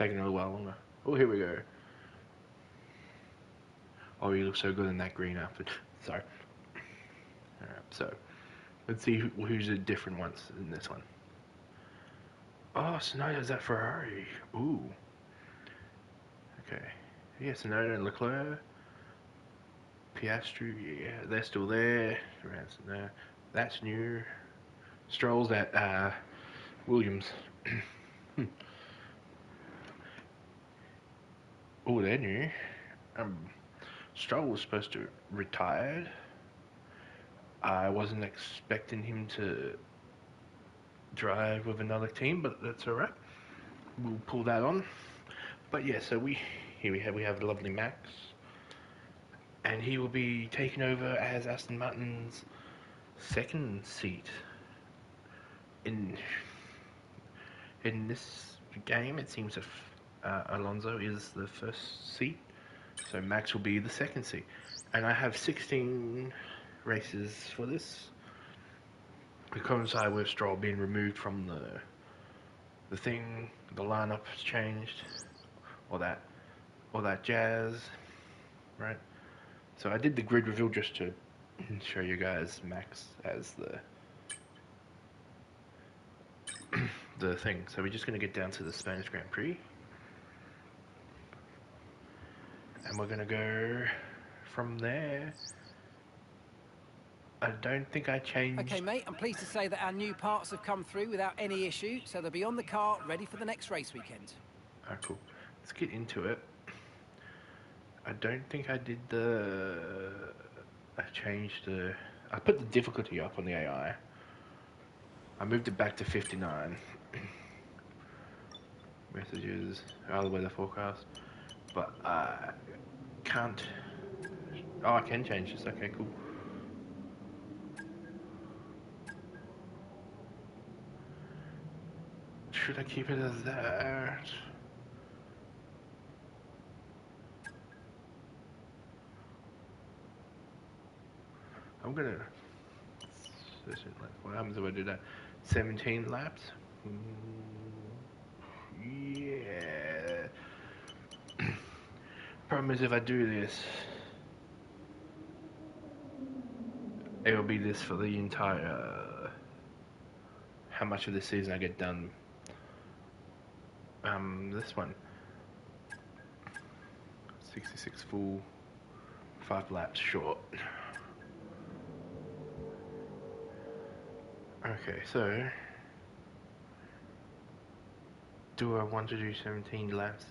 taking a little while longer. Oh, here we go. Oh, you look so good in that green outfit. Sorry. Alright, so let's see who's the different ones in this one. Oh, Tsunoda's that Ferrari. Ooh. Okay. Yeah, Tsunoda and Leclerc. Piastri, yeah, they're still there. Ransom there. That's new. Stroll's at Williams. Oh, they're new. Stroll was supposed to retire. I wasn't expecting him to drive with another team, but that's alright. We'll pull that on. But yeah, so we have lovely Max, and he will be taking over as Aston Martin's second seat. In this game, it seems that Alonso is the first seat, so Max will be the second seat. And I have 16 races for this to coincide with Stroll being removed from the thing. The lineup has changed, all that jazz, right? So I did the grid reveal just to show you guys Max as the thing. So we're just going to get down to the Spanish Grand Prix, and we're going to go from there. I don't think I changed. Okay, mate, I'm pleased to say that our new parts have come through without any issue, so they'll be on the car, ready for the next race weekend. Oh, cool. Let's get into it. I don't think I did I put the difficulty up on the AI. I moved it back to 59. Messages, the weather forecast. But I can't. Oh, I can change this. Okay, cool. Should I keep it as that? I'm gonna. What happens if I do that? 17 laps? Yeah. Problem is, if I do this, it will be this for the entire. How much of this season I get done? This one. 66 full, 5 laps short. Okay, so do I want to do 17 laps?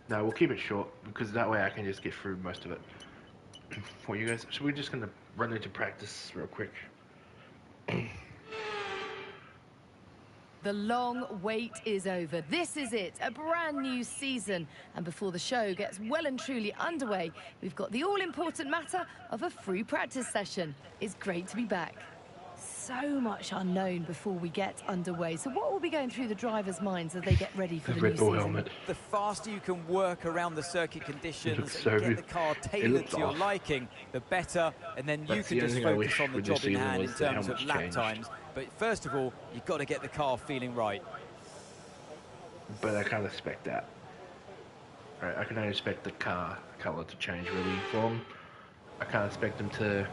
No, we'll keep it short because that way I can just get through most of it for you guys. So we're just gonna run into practice real quick. The long wait is over. This is it, a brand new season. And before the show gets well and truly underway, we've got the all-important matter of a free practice session. It's great to be back. So much unknown before we get underway. So what will be going through the drivers' minds as they get ready for the new season? Helmet. The faster you can work around the circuit conditions So and get the car tailored to your off. liking, the better. And then you can just focus on the job in hand in terms of lap times. But first of all, you've got to get the car feeling right. But I can't expect that. Right, I can only expect the car colour to change really form. I can't expect them to.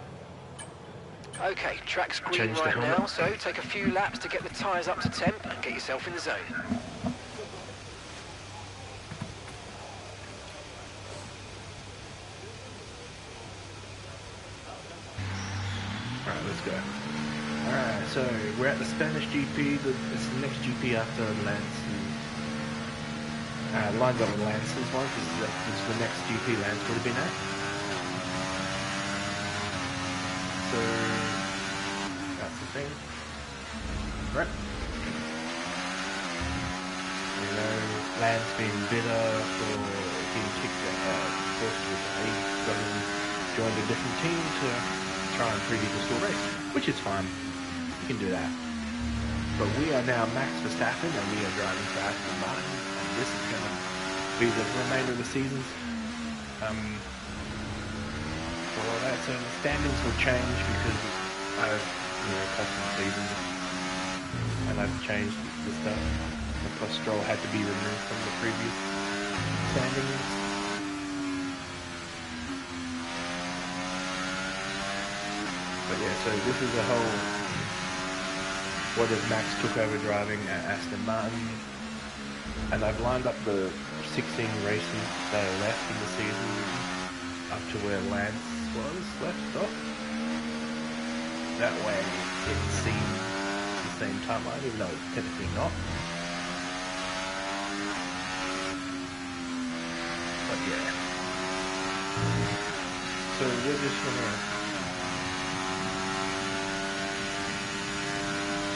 Okay, track's green right now, so take a few laps to get the tyres up to temp and get yourself in the zone. Alright, let's go. Alright, so we're at the Spanish GP. It's the next GP after Lance. Lined up with Lance's one because this is the next GP Lance would have been at. So that's the thing. Right. You know, Lance being bitter for being kicked out, forced to retire. He's got to join a different team to try and preview the school race, which is fine. You can do that. But we are now Max Verstappen and we are driving for Aston Martin, and this is going to be the remainder of the season. All that, so the standings will change because I've custom seasons and I've changed the stuff. Plus Stroll had to be removed from the previous standings. But yeah, so this is a whole, what if Max took over driving at Aston Martin, and I've lined up the 16 races that are left in the season up to where Lance was left off. That way it seems the same timeline, even though it's technically not. But yeah. So we're just gonna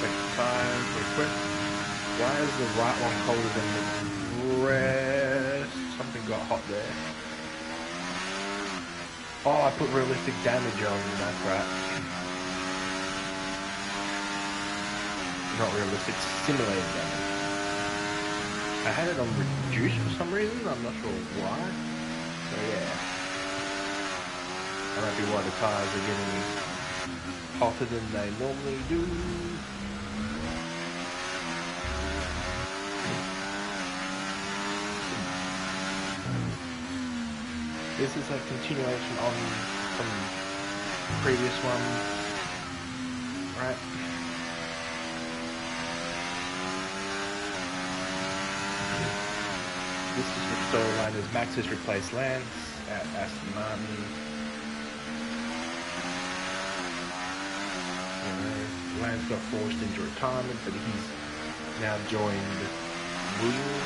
check the time real quick. Why is the right one colder than the rest? Something got hot there. Oh, I put realistic damage on, that's right. Not realistic, simulated damage. I had it on reduced for some reason, I'm not sure why. So yeah. That might be why the tires are getting hotter than they normally do. This is a continuation on from the previous one, right? This is the storyline as Max has replaced Lance at Aston Martin. Lance got forced into retirement, but he's now joined Williams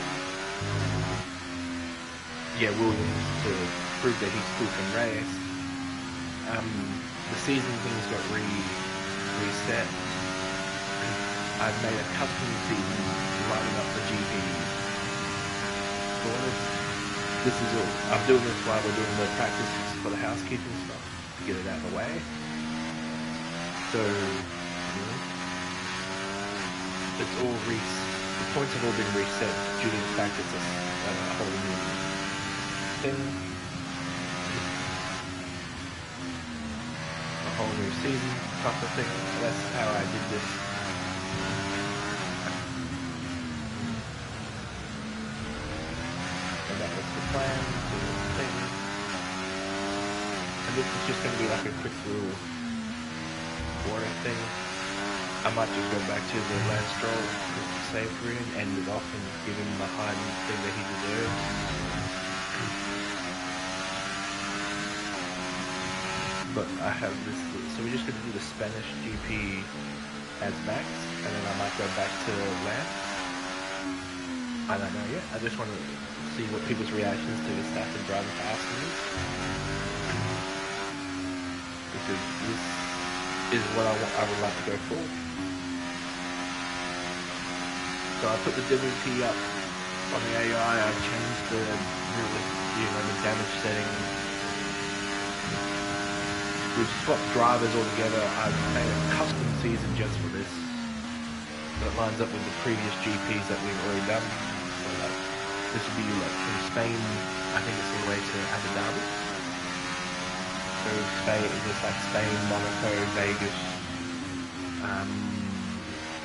to prove that he still can race. The season things got reset. I've made a custom season lining up the GPs. This is all. I'm doing this while we're doing the practices for the housekeeping stuff to get it out of the way. So it's all the points have all been reset due to the fact it's a whole new thing, a whole new season type of thing. So that's how I did this. And that was the plan, so the thing. And this is just going to be like a quick little water thing. I might just go back to the Lance Stroll save career and end it off and give him the high thing that he deserves. But I have this, so we're just going to do the Spanish GP as Max, and then I might go back to Lance. I don't know yet. I just want to see what people's reactions to Verstappen driving past me. Because this is what I would like to go for. So I put the WT up on the AI. I've changed the damage setting. We've swapped drivers altogether. I've made a custom season just for this. That lines up with the previous GPs that we've already done. So this would be like from Spain. I think it's all the way to Abu Dhabi. So Spain is just like Spain, Monaco, Vegas,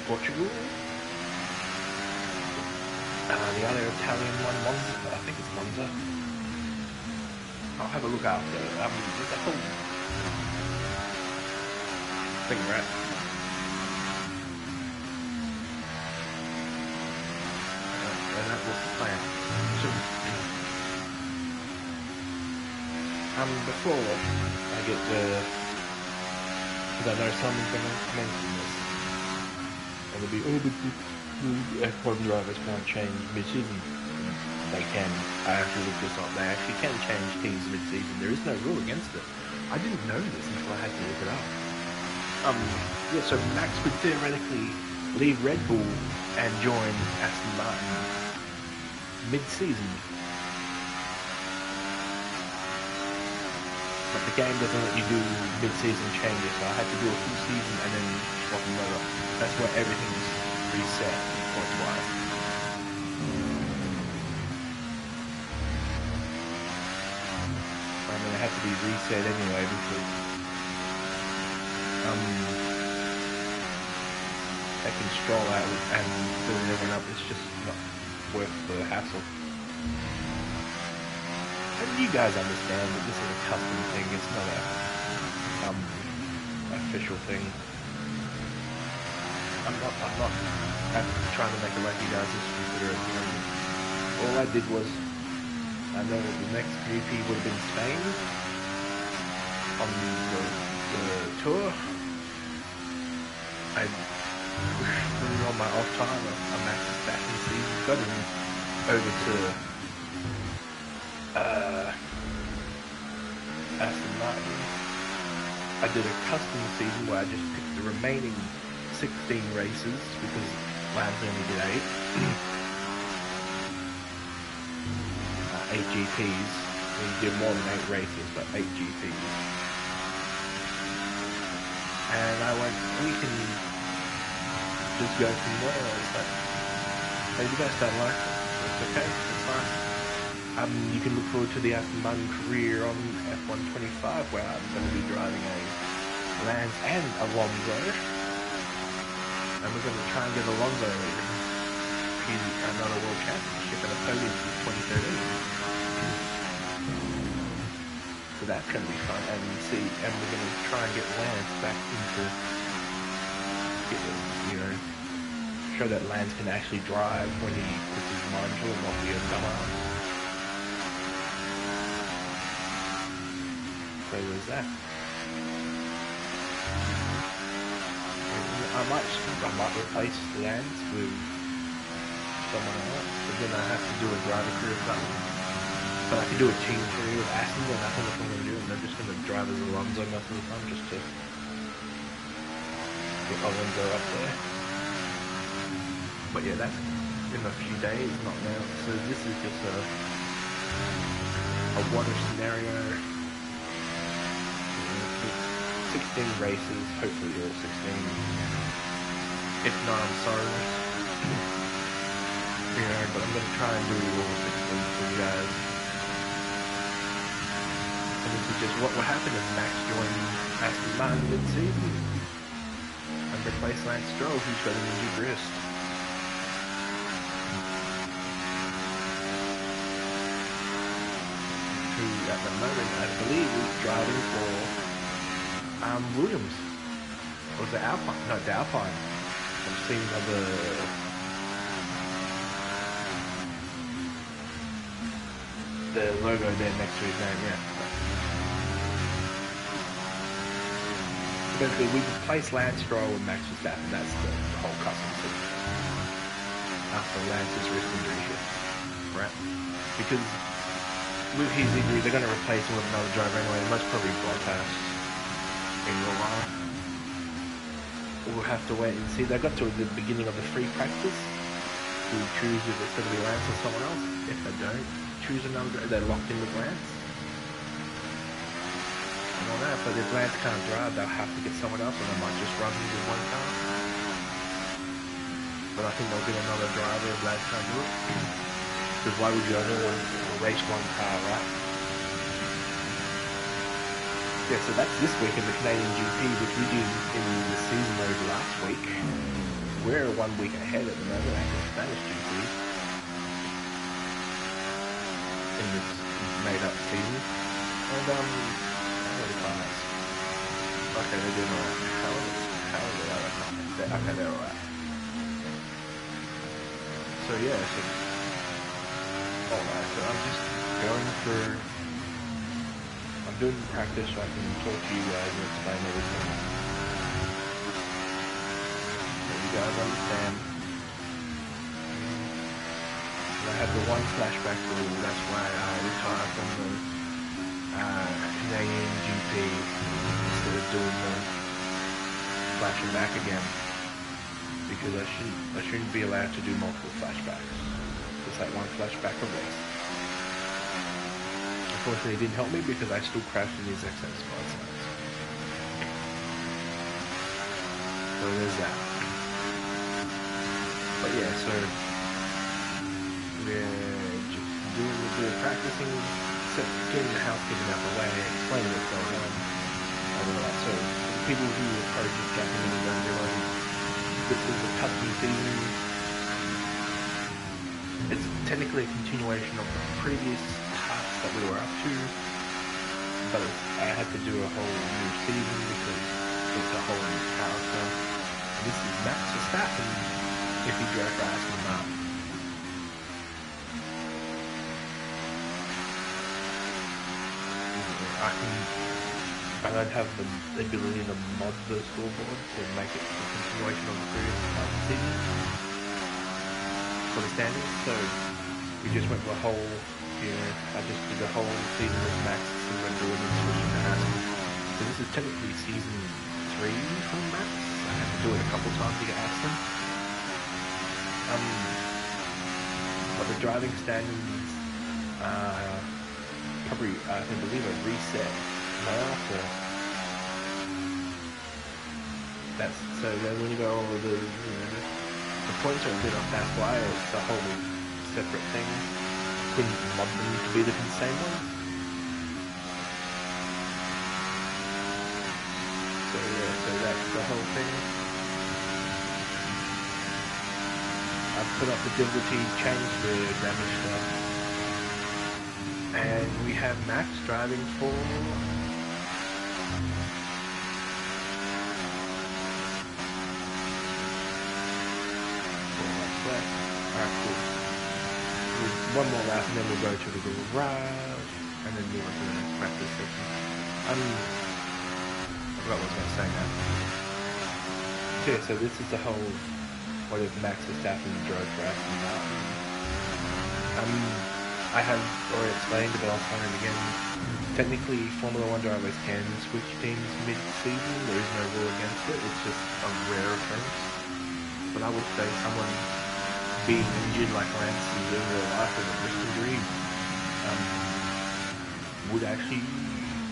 Portugal. The other Italian one, Monza. I think it's Monza. I'll have a look after. There's a whole thing, right? And that was the plan. So, before I get because I know someone's going to mention this, and it'll be, oh, but the F1 drivers can't change mid-season. They can. I actually looked this up. They actually can change teams mid-season. There is no rule against it. I didn't know this until I had to look it up. Yeah, so Max could theoretically leave Red Bull and join Aston Martin mid-season. But the game doesn't let you do mid-season changes, so I had to do a full season and then swap them over. That's where everything's reset points-wise. I mean, it had to be reset anyway because they can stroll out and build everyone up. It's just not worth the hassle. And you guys understand that this is a custom thing. It's not a official thing. I'm not trying to make it like you guys are stupid or anything. All I did was, I know that the next GP would have been Spain on the tour. I pushed on my off time. I maxed back in season, got him over to Aston Martin. I did a custom season where I just picked the remaining 16 races because Lance only did 8 GPs. He did more than 8 races, but 8 GPs. And I went, we can just go from there. It's like, hey, you guys don't like it. It's okay, it's fine. You can look forward to the Aston Martin career on F125, where I'm going to be driving a Lance and Alonso. And we're going to try and get Alonso another world championship and a podium since 2013. So that's going to be fun. And we're going to try and get Lance back into, show that Lance can actually drive when he puts his mind to it, not be a dumbass. So there's that. I might replace Lance with someone else, but then I have to do a driver career with that one. But I could do a team career with Aston, and that's what I'm going to do, and they're just going to drive as Alonso most of the time, just to get Alonso up there. But yeah, that's in a few days, not now. So this is just a what-if scenario. 16 races, hopefully all 16. If not, I'm sorry. But I'm going to try and do all 16 for you guys. And this is just what will happen if Max joins Aston Martin mid-season and replace Lance Stroll, who's got an injured wrist. Who, at the moment, I believe is driving for Williams. Or was it Alpine? No, it's Alpine. I've seen the logo there next to his name, yeah. Basically, we replaced Lance Stroll with Max Verstappen. That's the whole custom thing. After Lance's wrist injury hit. Right? Because with his injury, they're going to replace him with another driver anyway. Most probably Bottas. We'll have to wait and see. They got to the beginning of the free practice to choose if it's going to be Lance or someone else. If they don't choose another, they're locked in with Lance. And all that. But if Lance can't drive, they'll have to get someone else, or they might just run with one car. But I think they'll get another driver if Lance can't do it. Because why would you only race one car, right? Yeah, so that's this week in the Canadian GP, which we did in the season mode last week. We're 1 week ahead at the moment at the Spanish GP in this made-up season. And, holy cars. Okay, they're doing alright. How are they alright? Okay, they're alright. So, yeah, alright, so I'm just going for... I'm doing practice so I can talk to you guys and explain everything. So you guys understand. And I had the one flashback rule, that's why I retired from the Canadian GP instead of doing the flashing back again. Because I shouldn't be allowed to do multiple flashbacks. Just like one flashback a race. Unfortunately, it didn't help me because I still crashed in these XM spots. So there's that. But yeah, so we're just doing a bit of practicing, getting the housekeeping out the way, explaining what's going on, all of that. So for the people who are just jumping in and doing their own this is a tough new season. It's technically a continuation of the previous tasks that we were up to, but I had to do a whole new season because it's a whole new character. And this is Max Verstappen if he drove for Aston Martin. I don't have the ability to mod the scoreboard to make it a continuation of the previous season for the standings, so we just went the whole, I just did the whole season with Max and Red Bull and then switched to Aston. So this is technically season 3 from Max. I had to do it a couple times to get Aston. But the driving standings probably, I believe, a reset now. So then when you go over the points are a bit off. That's why it's a whole separate thing. Couldn't mod them to be the same one. So that's the whole thing. I've put up the difficulty, changed the damage stuff. And we have Max driving for alright, cool. One more lap and then we'll go to the garage and then move on to the practice section. I forgot what I was going to say now. Okay, so this is the whole what if Max Verstappen drove for Aston Martin. I have already explained, but I'll explain it again. Technically, Formula 1 drivers can switch teams mid-season. There is no rule against it. It's just a rare occurrence. But I would say someone being injured like Lance in real life with a wrist injury would actually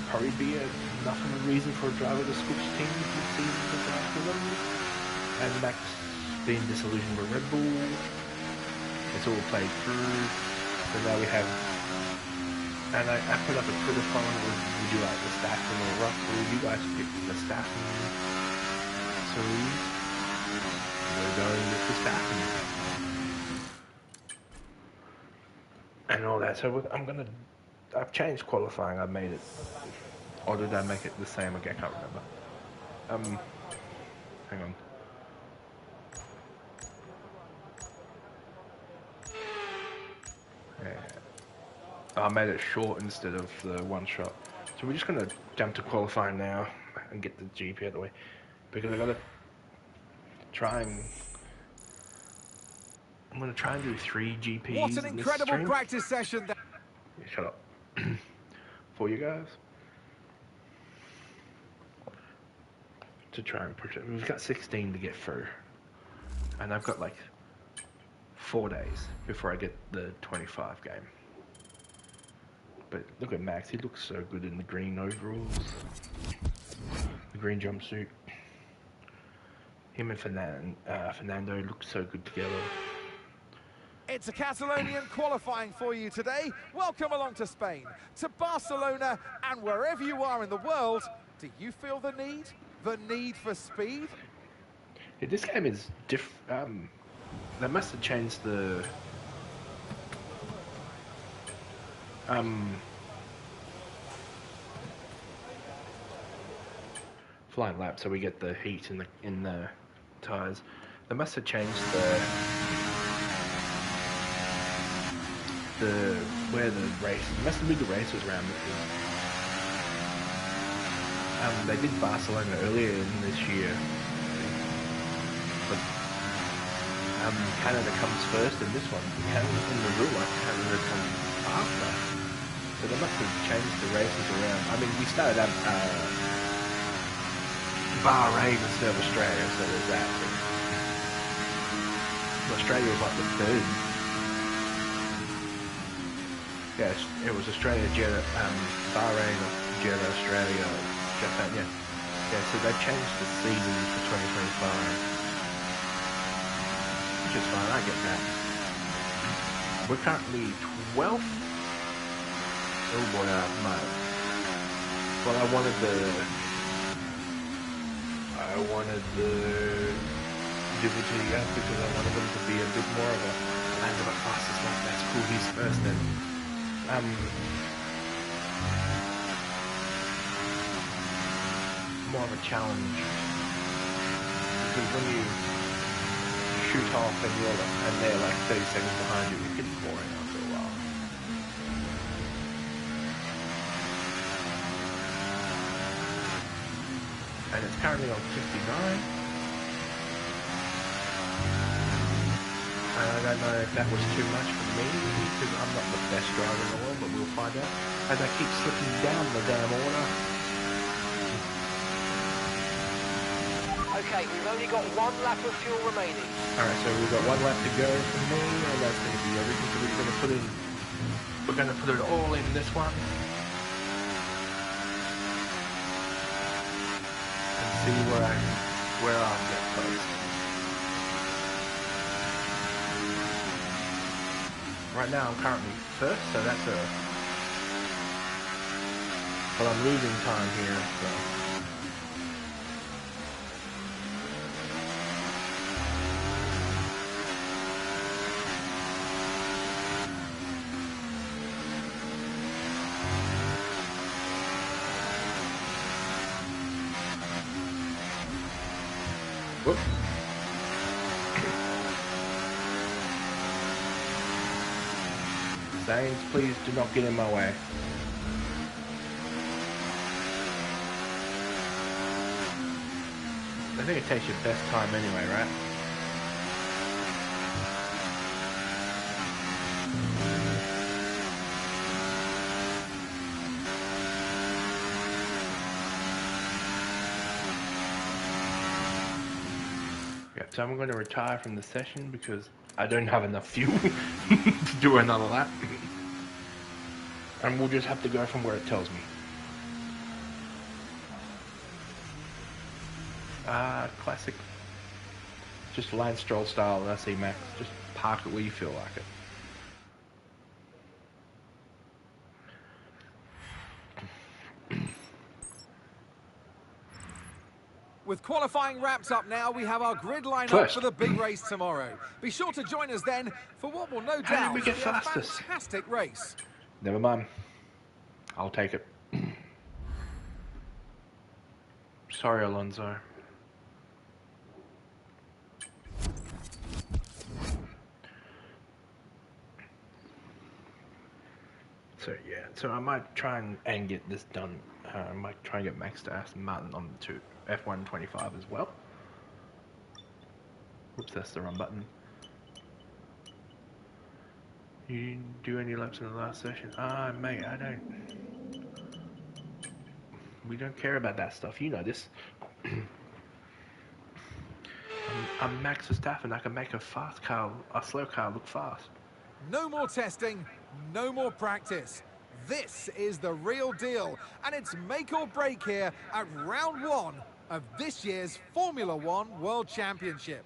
probably be enough of a reason for a driver to switch teams mid-season to drive for them. And Max being disillusioned with Red Bull, it's all played through. So now we have, and I put up a Twitter poll, would you like Verstappen or Russell? You guys picked Verstappen, so we're going with Verstappen. And all that, so I've changed qualifying, I've made it, or did I make it the same again? I can't remember. Hang on. I made it short instead of the one shot. So we're just going to jump to qualifying now and get the GP out of the way. Because I'm going to try and do 3 GPs. What an incredible practice session. Yeah, shut up. For you guys. To try and push it. We've got 16 to get through. And I've got like 4 days before I get the 25 game. But look at Max, he looks so good in the green overalls. The green jumpsuit. Him and Fernando look so good together. It's a Catalonian qualifying for you today. Welcome along to Spain, to Barcelona, and wherever you are in the world, do you feel the need for speed? Yeah, this game is different. They must have changed the flying lap, so we get the heat in the tires. They must have changed where the race. They must have moved the races around because they did Barcelona earlier in this year, but Canada comes first in this one. Canada, in the real life, Canada comes after. So they must have changed the races around. I mean, we started at Bahrain instead of Australia, so there's that. But Australia was like the third. Yeah, it was Australia, Jeddah, Bahrain, Jeddah, Australia, Japan, yeah. Yeah, so they changed the season for 2025. Which is fine, I get that. We're currently 12th. Oh boy, no. Well, I wanted the difficulty because I wanted them to be a bit more of a land of a fastest lap. That's cool. He's first then. More of a challenge because when you shoot off and they're like 30 seconds behind you, it gets boring after a while. And it's currently on 59. And I don't know if that was too much for me because I'm not the best driver in the world, but we'll find out as I keep slipping down the damn order. Okay, we've only got 1 lap of fuel remaining. Alright, so we've got 1 lap to go for me, and that's going to be everything. So we're going to put it all in this one. And see where I get placed. Right now I'm currently first, so that's but I'm losing time here, so. Whoop. Sainz, please do not get in my way. I think it takes your best time anyway, right? So I'm going to retire from the session because I don't have enough fuel to do another lap. And we'll just have to go from where it tells me. Classic. Just Lance Stroll style, I see Max. Just park it where you feel like it. With qualifying wrapped up now, we have our grid lineup for the big race tomorrow. Be sure to join us then for what will no doubt be a fantastic race. Never mind. I'll take it. Sorry, Alonso. So yeah, so I might try and get this done. I might try and get Max to Aston Martin on the F1 25 as well. Whoops, that's the wrong button. You didn't do any laps in the last session? Mate, I don't. We don't care about that stuff. You know this. I'm Max Verstappen. I can make a slow car look fast. No more testing, no more practice. This is the real deal, and it's make or break here at round 1 of this year's Formula One World Championship.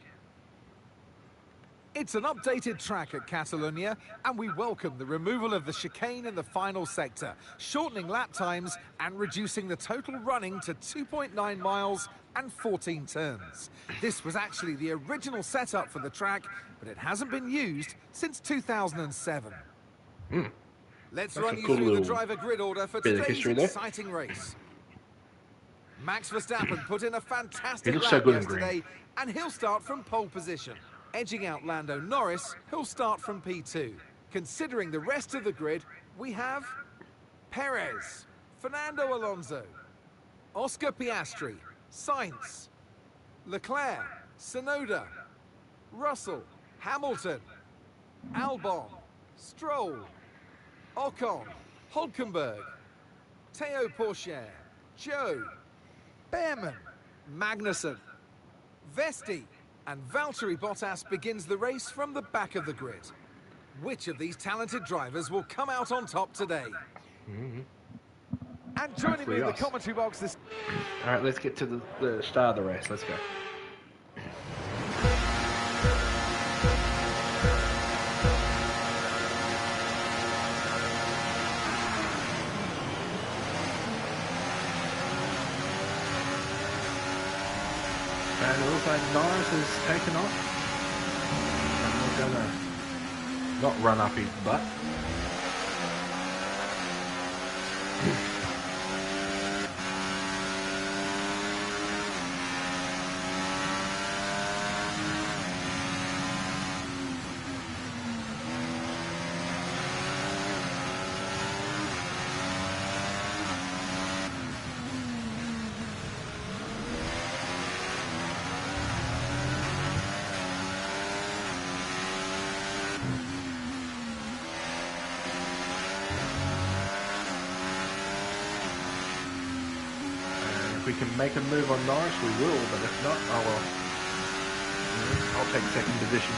It's an updated track at Catalonia, and we welcome the removal of the chicane in the final sector, shortening lap times and reducing the total running to 2.9 miles and 14 turns. This was actually the original setup for the track, but it hasn't been used since 2007. Let's run you through the driver grid order for today's exciting race. Max Verstappen put in a fantastic lap yesterday, and he'll start from pole position. Edging out Lando Norris, who'll start from P2. Considering the rest of the grid, we have Perez, Fernando Alonso, Oscar Piastri, Sainz, Leclerc, Tsunoda, Russell, Hamilton, Albon, Stroll, Ocon, Hülkenberg, Théo Pourchaire, Joe, Behrman, Magnussen, Vesti, and Valtteri Bottas begins the race from the back of the grid. Which of these talented drivers will come out on top today? And joining me in the commentary box this... All right, let's get to the start of the race. Let's go. And it looks like Norris has taken off. And we're gonna not run up his butt. If we can make a move on Norris, we will, but if not, oh well. I'll take second position.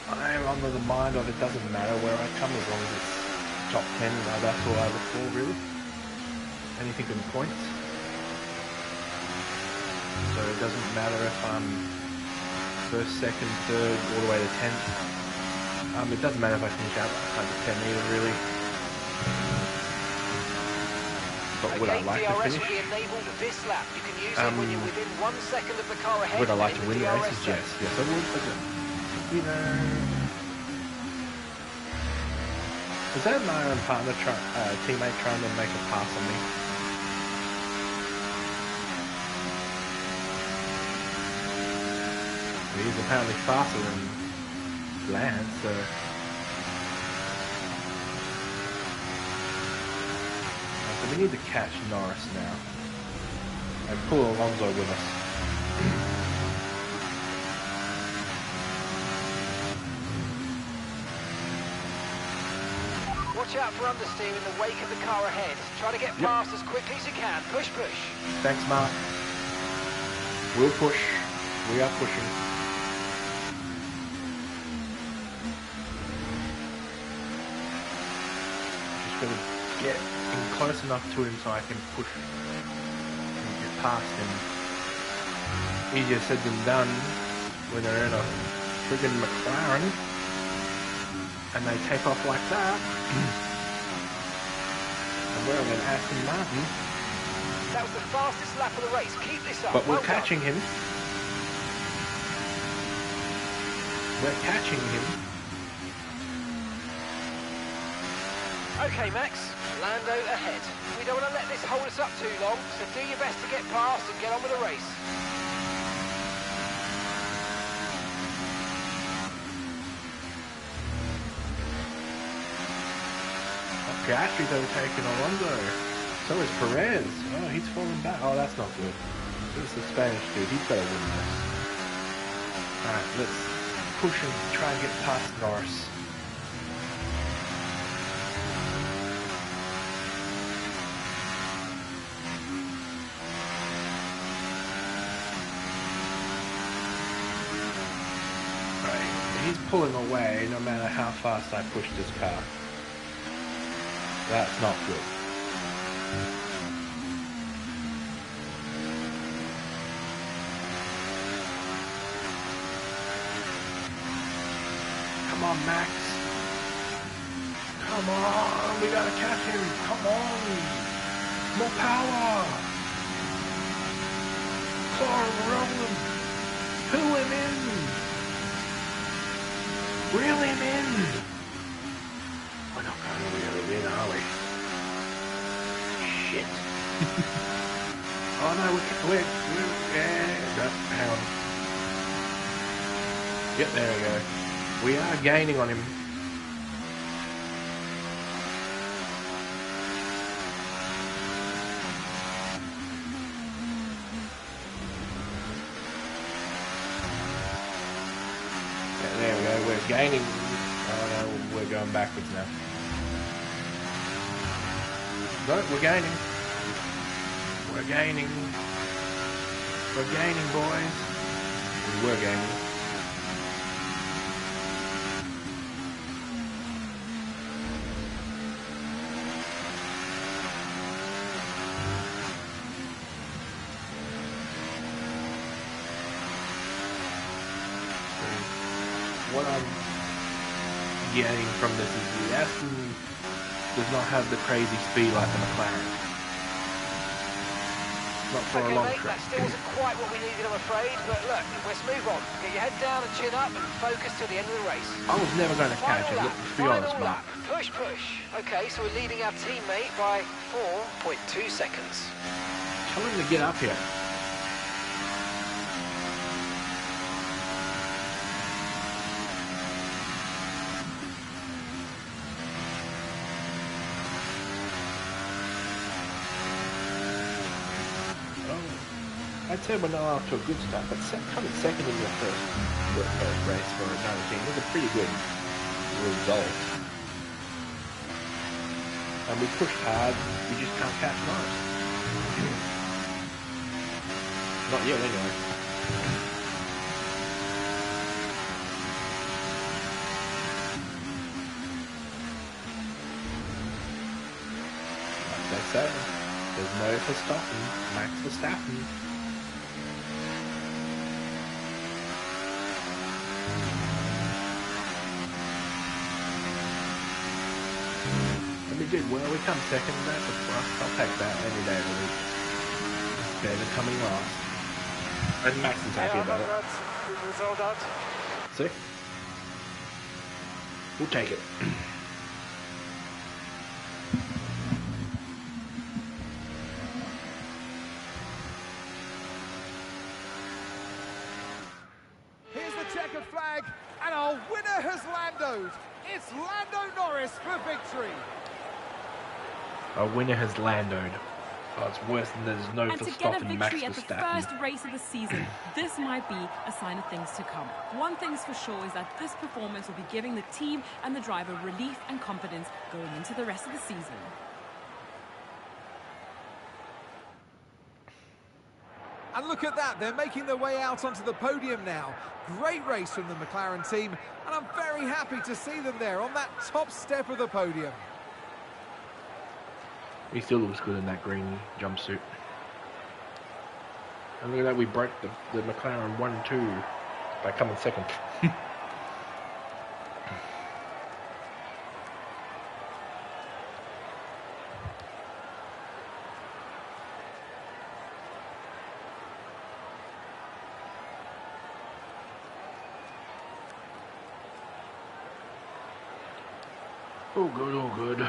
I'm under the mind of it doesn't matter where I come as long as it's top 10, that's all I look for really. Anything in points. So it doesn't matter if I'm first, second, third, all the way to 10th. It doesn't matter if I finish out under 10 either really. But would I like to finish? This lap. You can use it when you're within 1 second of the car ahead. Would I like to win the races? Yes, yes I would. But, you know, is that my own partner, teammate trying to make a pass on me? He's apparently faster than Lance, so. So we need to catch Norris now and pull Alonso with us. Watch out for understeer in the wake of the car ahead. Try to get past as quickly as you can. Push, push. Thanks, Mark. We'll push. We are pushing. Just gotta get close enough to him so I can push and get past him. Easier said than done when they're in a friggin' McLaren and they take off like that. And we're in an Aston Martin. That was the fastest lap of the race. Keep this up. But we're catching him. We're catching him. Okay, Max. Lando ahead. We don't want to let this hold us up too long, so do your best to get past and get on with the race. Gasly's overtaken Alonso. So is Perez. Oh, he's falling back. Oh, that's not good. This is the Spanish dude. He's better win this. Alright, let's push and try and get past Norris. He's pulling away no matter how fast I push this car. That's not good. Come on, Max. Come on, we gotta catch him. Come on. More power. Roll him. Pull him in. Reel him in! We're not going to reel him in, are we? Shit! Oh no, we're no, hang on. Yep, there we go. We are gaining on him. There we go, we're gaining. Oh no, we're going backwards now. No, we're gaining. We're gaining. We're gaining, boys. We were gaining. What I'm getting from this is the Aston does not have the crazy speed like the McLaren. Not for a long mate, trip. that still wasn't quite what we needed, I'm afraid, but look, let's move on. Get your head down and chin up and focus till the end of the race. I was never going to catch it, let's be honest, Mark. Push, push. Okay, so we're leading our teammate by 4.2 seconds. Tell him to get up here. I'd say we're not off to a good start, but coming second in your first race for another team is a pretty good result. And we pushed hard, we just can't catch Norris. Not yet, anyway. Like I said, there's no Verstappen, Max Verstappen. We did well, we come second, that's a plus. I'll take that any day of the week. Better than coming last. And Max is happy about it. Good result, Dad. See? We'll take it. Here's the checkered flag, and our winner has landed. It's Lando Norris for victory. Our winner has landed. Oh, it's worse than there's no and for to get a stopping Max victory at the Verstappen. first race of the season, this might be a sign of things to come. One thing's for sure is that this performance will be giving the team and the driver relief and confidence going into the rest of the season. And look at that, they're making their way out onto the podium now. Great race from the McLaren team, and I'm very happy to see them there on that top step of the podium. He still looks good in that green jumpsuit. And look at that, we broke the McLaren 1-2 by coming second. All good, all good.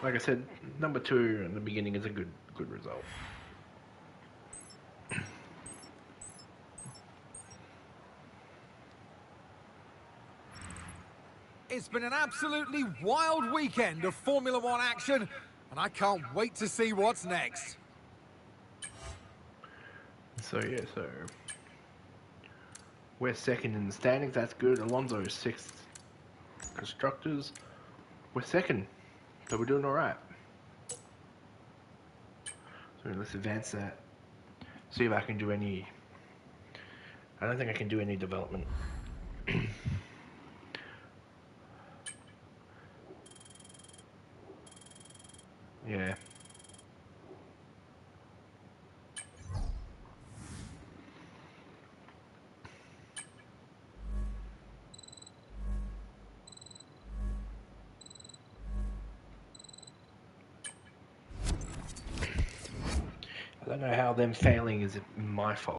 Like I said, number 2 in the beginning is a good result. It's been an absolutely wild weekend of Formula One action, and I can't wait to see what's next. So yeah, we're second in the standings, that's good. Alonso is 6th. Constructors, we're second. So we're doing alright. So let's advance that. See if I can do any... I don't think I can do any development. Yeah. I don't know how them failing is my fault.